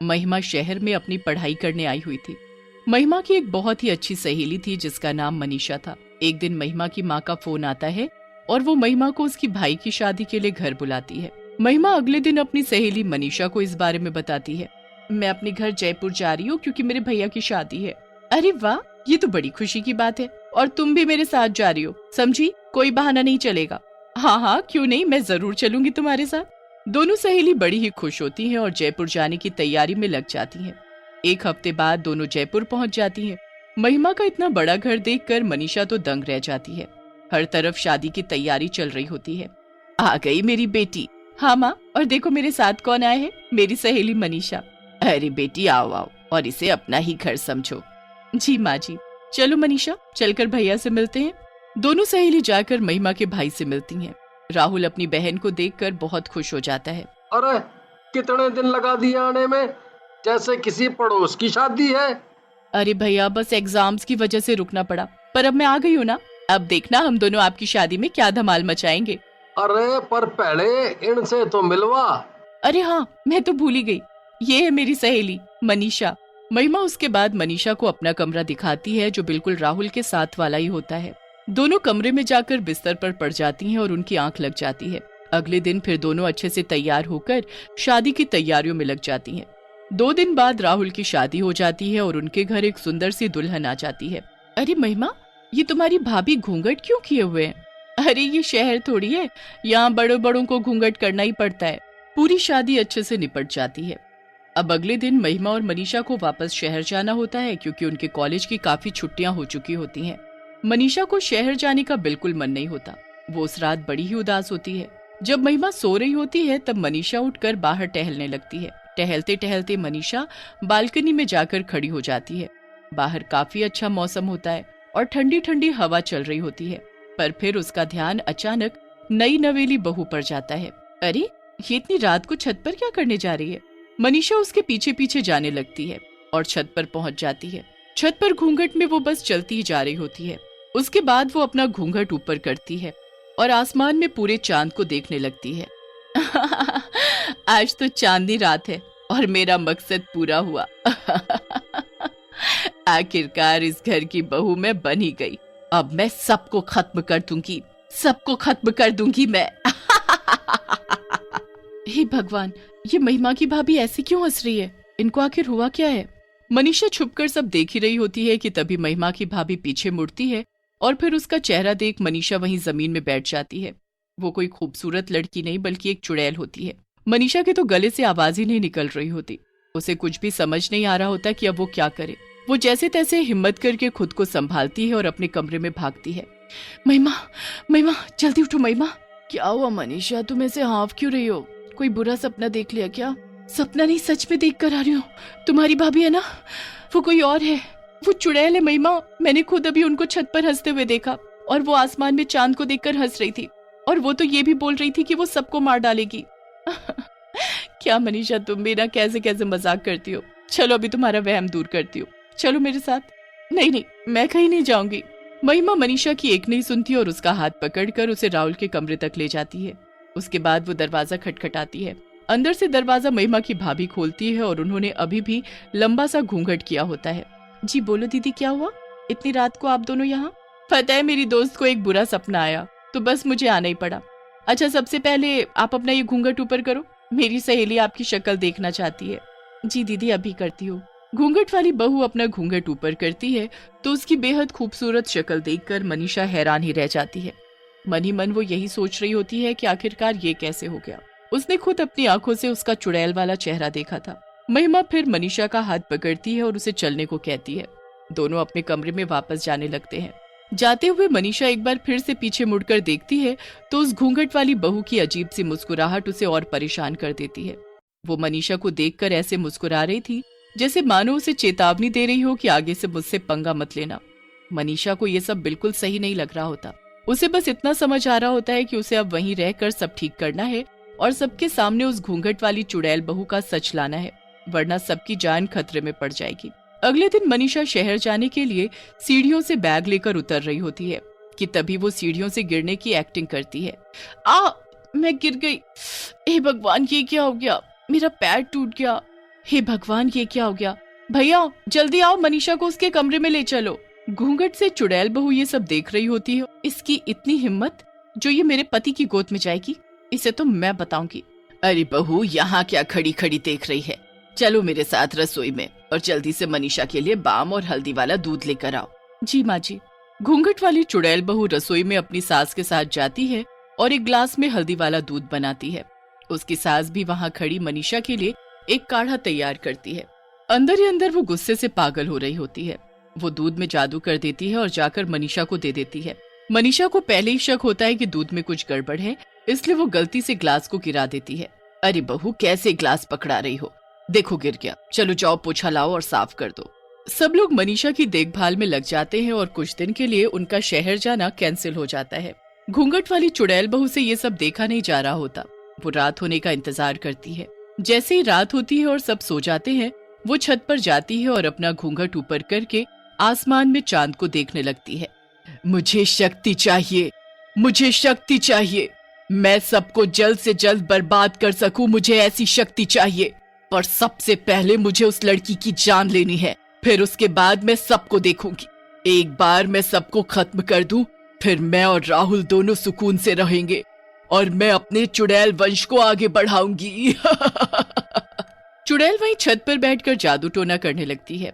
महिमा शहर में अपनी पढ़ाई करने आई हुई थी। महिमा की एक बहुत ही अच्छी सहेली थी जिसका नाम मनीषा था। एक दिन महिमा की माँ का फोन आता है और वो महिमा को उसकी भाई की शादी के लिए घर बुलाती है। महिमा अगले दिन अपनी सहेली मनीषा को इस बारे में बताती है। मैं अपने घर जयपुर जा रही हूँ क्योंकि मेरे भैया की शादी है। अरे वाह, ये तो बड़ी खुशी की बात है। और तुम भी मेरे साथ जा रही हो, समझी? कोई बहाना नहीं चलेगा। हाँ हाँ, क्यों नहीं, मैं जरूर चलूंगी तुम्हारे साथ। दोनों सहेली बड़ी ही खुश होती हैं और जयपुर जाने की तैयारी में लग जाती हैं। एक हफ्ते बाद दोनों जयपुर पहुंच जाती हैं। महिमा का इतना बड़ा घर देखकर मनीषा तो दंग रह जाती है। हर तरफ शादी की तैयारी चल रही होती है। आ गई मेरी बेटी। हाँ माँ, और देखो मेरे साथ कौन आए हैं, मेरी सहेली मनीषा। अरे बेटी, आओ आओ और इसे अपना ही घर समझो। जी माँ जी। चलो मनीषा, चलकर भैया से मिलते हैं। दोनों सहेली जाकर महिमा के भाई से मिलती हैं। राहुल अपनी बहन को देखकर बहुत खुश हो जाता है। अरे कितने दिन लगा दिए आने में, जैसे किसी पड़ोस की शादी है। अरे भैया, बस एग्जाम्स की वजह से रुकना पड़ा, पर अब मैं आ गई हूँ ना। अब देखना हम दोनों आपकी शादी में क्या धमाल मचाएंगे। अरे पर पहले इनसे तो मिलवा। अरे हाँ, मैं तो भूल ही गई। ये है मेरी सहेली मनीषा। महिमा उसके बाद मनीषा को अपना कमरा दिखाती है जो बिल्कुल राहुल के साथ वाला ही होता है। दोनों कमरे में जाकर बिस्तर पर पड़ जाती हैं और उनकी आंख लग जाती है। अगले दिन फिर दोनों अच्छे से तैयार होकर शादी की तैयारियों में लग जाती हैं। 2 दिन बाद राहुल की शादी हो जाती है और उनके घर एक सुंदर सी दुल्हन आ जाती है। अरे महिमा, ये तुम्हारी भाभी घूंघट क्यों किए हुए हैं? अरे ये शहर थोड़ी है, यहाँ बड़ों बड़ों को घूंघट करना ही पड़ता है। पूरी शादी अच्छे से निपट जाती है। अब अगले दिन महिमा और मनीषा को वापस शहर जाना होता है क्योंकि उनके कॉलेज की काफी छुट्टियां हो चुकी होती हैं। मनीषा को शहर जाने का बिल्कुल मन नहीं होता। वो उस रात बड़ी ही उदास होती है। जब महिमा सो रही होती है तब मनीषा उठकर बाहर टहलने लगती है। टहलते टहलते मनीषा बालकनी में जाकर खड़ी हो जाती है। बाहर काफी अच्छा मौसम होता है और ठंडी ठंडी हवा चल रही होती है। पर फिर उसका ध्यान अचानक नई नवेली बहू पर जाता है। अरे, ये इतनी रात को छत पर क्या करने जा रही है? मनीषा उसके पीछे पीछे जाने लगती है और छत पर पहुंच जाती है। छत पर घूंघट में वो बस चलती ही जा रही होती है। उसके बाद वो अपना घूंघट ऊपर करती है और आसमान में पूरे चांद को देखने लगती है। आज तो चांदनी रात है और मेरा मकसद पूरा हुआ। आखिरकार इस घर की बहू मैं बन ही गई। अब मैं सबको खत्म कर दूंगी, सबको खत्म कर दूंगी मैं। हे भगवान, ये महिमा की भाभी ऐसी क्यों हंस रही है? इनको आखिर हुआ क्या है? मनीषा छुपकर सब देख ही रही होती है कि तभी महिमा की भाभी पीछे मुड़ती है और फिर उसका चेहरा देख मनीषा वहीं जमीन में बैठ जाती है। वो कोई खूबसूरत लड़की नहीं बल्कि एक चुड़ैल होती है। मनीषा के तो गले से आवाज ही नहीं निकल रही होती। उसे कुछ भी समझ नहीं आ रहा होता कि अब वो क्या करे। वो जैसे तैसे हिम्मत करके खुद को संभालती है और अपने कमरे में भागती है। महिमा, महिमा, जल्दी उठो महिमा। क्या हुआ मनीषा, तुम ऐसे हाँफ क्यों रही हो? कोई बुरा सपना देख लिया क्या? सपना नहीं, सच में देख कर आ रही हूँ। तुम्हारी भाभी है ना? वो कोई और है, वो चुड़ैल है महिमा। मैंने खुद अभी उनको छत पर हंसते हुए देखा और वो आसमान में चांद को देखकर हंस रही थी और वो तो ये भी बोल रही थी कि वो सबको मार डालेगी। क्या मनीषा, तुम भी ना कैसे कैसे मजाक करती हो। चलो अभी तुम्हारा वहम दूर करती हो, चलो मेरे साथ। नहीं नहीं, मैं कहीं नहीं जाऊंगी। महिमा मनीषा की एक नहीं सुनती और उसका हाथ पकड़कर उसे राहुल के कमरे तक ले जाती है। उसके बाद वो दरवाजा खटखटाती है। अंदर से दरवाजा महिमा की भाभी खोलती है और उन्होंने अभी भी लंबा सा घूंघट किया होता है। जी बोलो दीदी, क्या हुआ? इतनी रात को आप दोनों यहाँ? पता है, मेरी दोस्त को एक बुरा सपना आया तो बस मुझे आना ही पड़ा। अच्छा, सबसे पहले आप अपना ये घूंघट ऊपर करो, मेरी सहेली आपकी शक्ल देखना चाहती है। जी दीदी, अभी करती हूँ। घूंघट वाली बहू अपना घूंघट ऊपर करती है तो उसकी बेहद खूबसूरत शक्ल देखकर मनीषा हैरान ही रह जाती है। मन ही मन वो यही सोच रही होती है कि आखिरकार ये कैसे हो गया। उसने खुद अपनी आंखों से उसका चुड़ैल वाला चेहरा देखा था। महिमा फिर मनीषा का हाथ पकड़ती है और उसे चलने को कहती है। दोनों अपने कमरे में वापस जाने लगते हैं। जाते हुए मनीषा एक बार फिर से पीछे मुड़कर देखती है तो उस घूंघट वाली बहू की अजीब सी मुस्कुराहट उसे और परेशान कर देती है। वो मनीषा को देखकर ऐसे मुस्कुरा रही थी जैसे मानो उसे चेतावनी दे रही हो कि आगे से मुझसे पंगा मत लेना। मनीषा को ये सब बिल्कुल सही नहीं लग रहा होता। उसे बस इतना समझ आ रहा होता है कि उसे अब वहीं रहकर सब ठीक करना है और सबके सामने उस घूंघट वाली चुड़ैल बहू का सच लाना है, वरना सबकी जान खतरे में पड़ जाएगी। अगले दिन मनीषा शहर जाने के लिए सीढ़ियों से बैग लेकर उतर रही होती है कि तभी वो सीढ़ियों से गिरने की एक्टिंग करती है। मैं गिर गई। हे भगवान, ये क्या हो गया? मेरा पैर टूट गया। हे भगवान, ये क्या हो गया? भैया जल्दी आओ, मनीषा को उसके कमरे में ले चलो। घूंघट से चुड़ैल बहू ये सब देख रही होती है। इसकी इतनी हिम्मत जो ये मेरे पति की गोद में जाएगी, इसे तो मैं बताऊंगी। अरे बहू, यहाँ क्या खड़ी खड़ी देख रही है? चलो मेरे साथ रसोई में और जल्दी से मनीषा के लिए बाम और हल्दी वाला दूध लेकर आओ। जी माँ जी। घूंघट वाली चुड़ैल बहू रसोई में अपनी सास के साथ जाती है और एक ग्लास में हल्दी वाला दूध बनाती है। उसकी सास भी वहाँ खड़ी मनीषा के लिए एक काढ़ा तैयार करती है। अंदर ही अंदर वो गुस्से से पागल हो रही होती है। वो दूध में जादू कर देती है और जाकर मनीषा को दे देती है। मनीषा को पहले ही शक होता है कि दूध में कुछ गड़बड़ है, इसलिए वो गलती से ग्लास को गिरा देती है। अरे बहू, कैसे ग्लास पकड़ा रही हो? देखो गिर गया। चलो जाओ, पोछा लाओ और साफ कर दो। सब लोग मनीषा की देखभाल में लग जाते हैं और कुछ दिन के लिए उनका शहर जाना कैंसिल हो जाता है। घूंघट वाली चुड़ैल बहू से ये सब देखा नहीं जा रहा होता। वो रात होने का इंतजार करती है। जैसे ही रात होती है और सब सो जाते हैं, वो छत पर जाती है और अपना घूंघट ऊपर करके आसमान में चांद को देखने लगती है। मुझे शक्ति चाहिए, मुझे शक्ति चाहिए। मैं सबको जल्द से जल्द बर्बाद कर सकूं, मुझे ऐसी शक्ति चाहिए। पर सबसे पहले मुझे उस लड़की की जान लेनी है, फिर उसके बाद मैं सबको देखूंगी। एक बार मैं सबको खत्म कर दूं, फिर मैं और राहुल दोनों सुकून से रहेंगे और मैं अपने चुड़ैल वंश को आगे बढ़ाऊंगी। चुड़ैल वहीं छत पर बैठकर जादू टोना करने लगती है।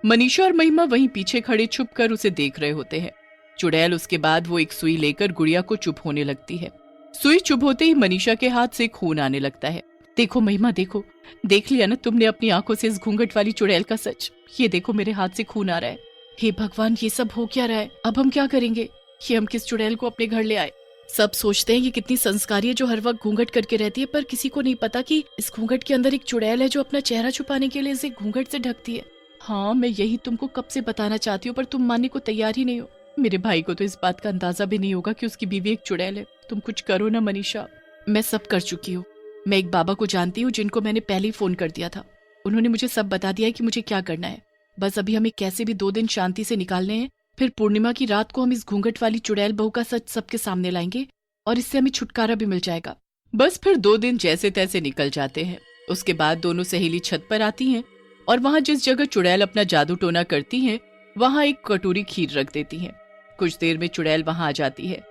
मनीषा और महिमा वहीं पीछे खड़े छुपकर उसे देख रहे होते हैं। चुड़ैल उसके बाद वो एक सुई लेकर गुड़िया को चुप होने लगती है। सुई चुप होते ही मनीषा के हाथ से खून आने लगता है। देखो महिमा, देखो, देख लिया ना तुमने अपनी आंखों से इस घूंघट वाली चुड़ैल का सच? ये देखो मेरे हाथ से खून आ रहा है। हे भगवान, ये सब हो क्या रहा है? अब हम क्या करेंगे? ये हम किस चुड़ैल को अपने घर ले आए? सब सोचते हैं ये कितनी संस्कारी है जो हर वक्त घूंघट करके रहती है, पर किसी को नहीं पता कि इस घूंघट के अंदर एक चुड़ैल है जो अपना चेहरा छुपाने के लिए इसे घूंघट से ढकती है। हाँ, मैं यही तुमको कब से बताना चाहती हूँ, पर तुम मानने को तैयार ही नहीं हो। मेरे भाई को तो इस बात का अंदाजा भी नहीं होगा कि उसकी बीवी एक चुड़ैल है। तुम कुछ करो ना मनीषा। मैं सब कर चुकी हूँ। मैं एक बाबा को जानती हूँ जिनको मैंने पहले ही फोन कर दिया था। उन्होंने मुझे सब बता दिया है कि मुझे क्या करना है। बस अभी हमें कैसे भी 2 दिन शांति से निकालने हैं, फिर पूर्णिमा की रात को हम इस घूंघट वाली चुड़ैल बहू का सच सबके सामने लाएंगे और इससे हमें छुटकारा भी मिल जाएगा। बस फिर 2 दिन जैसे तैसे निकल जाते हैं। उसके बाद दोनों सहेली छत पर आती हैं और वहां जिस जगह चुड़ैल अपना जादू टोना करती हैं, वहां एक कटोरी खीर रख देती हैं। कुछ देर में चुड़ैल वहां आ जाती है।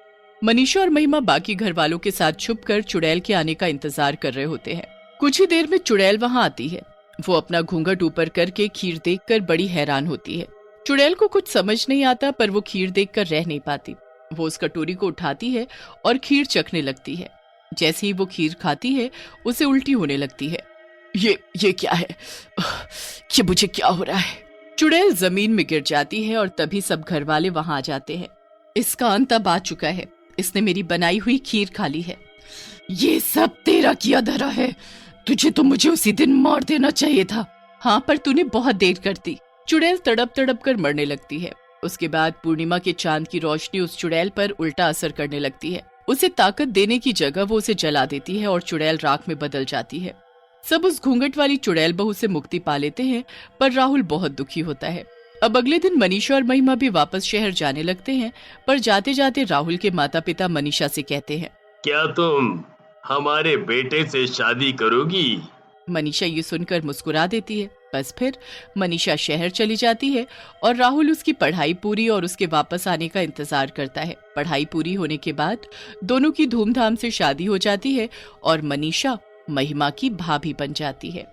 मनीषा और महिमा बाकी घर वालों के साथ छुपकर चुड़ैल के आने का इंतजार कर रहे होते हैं। कुछ ही देर में चुड़ैल वहां आती है। वो अपना घूंघट ऊपर करके खीर देखकर बड़ी हैरान होती है। चुड़ैल को कुछ समझ नहीं आता, पर वो खीर देखकर रह नहीं पाती। वो उस कटोरी को उठाती है और खीर चखने लगती है। जैसे ही वो खीर खाती है, उसे उल्टी होने लगती है। ये क्या है? ये मुझे क्या हो रहा है? चुड़ैल जमीन में गिर जाती है और तभी सब घर वाले वहां आ जाते हैं। इसका अंत अब आ चुका है। इसने मेरी बनाई हुई खीर खा ली है। ये सब तेरा किया धरा है। तुझे तो मुझे उसी दिन मार देना चाहिए था। हाँ, पर तूने बहुत देर कर दी। चुड़ैल तड़प तड़प कर मरने लगती है। उसके बाद पूर्णिमा के चांद की रोशनी उस चुड़ैल पर उल्टा असर करने लगती है। उसे ताकत देने की जगह वो उसे जला देती है और चुड़ैल राख में बदल जाती है। सब उस घूंघट वाली चुड़ैल बहू से मुक्ति पा लेते हैं, पर राहुल बहुत दुखी होता है। अब अगले दिन मनीषा और महिमा भी वापस शहर जाने लगते हैं, पर जाते जाते राहुल के माता पिता मनीषा से कहते हैं, क्या तुम हमारे बेटे से शादी करोगी? मनीषा ये सुनकर मुस्कुरा देती है। बस फिर मनीषा शहर चली जाती है और राहुल उसकी पढ़ाई पूरी और उसके वापस आने का इंतजार करता है। पढ़ाई पूरी होने के बाद दोनों की धूमधाम से शादी हो जाती है और मनीषा महिमा की भाभी बन जाती है।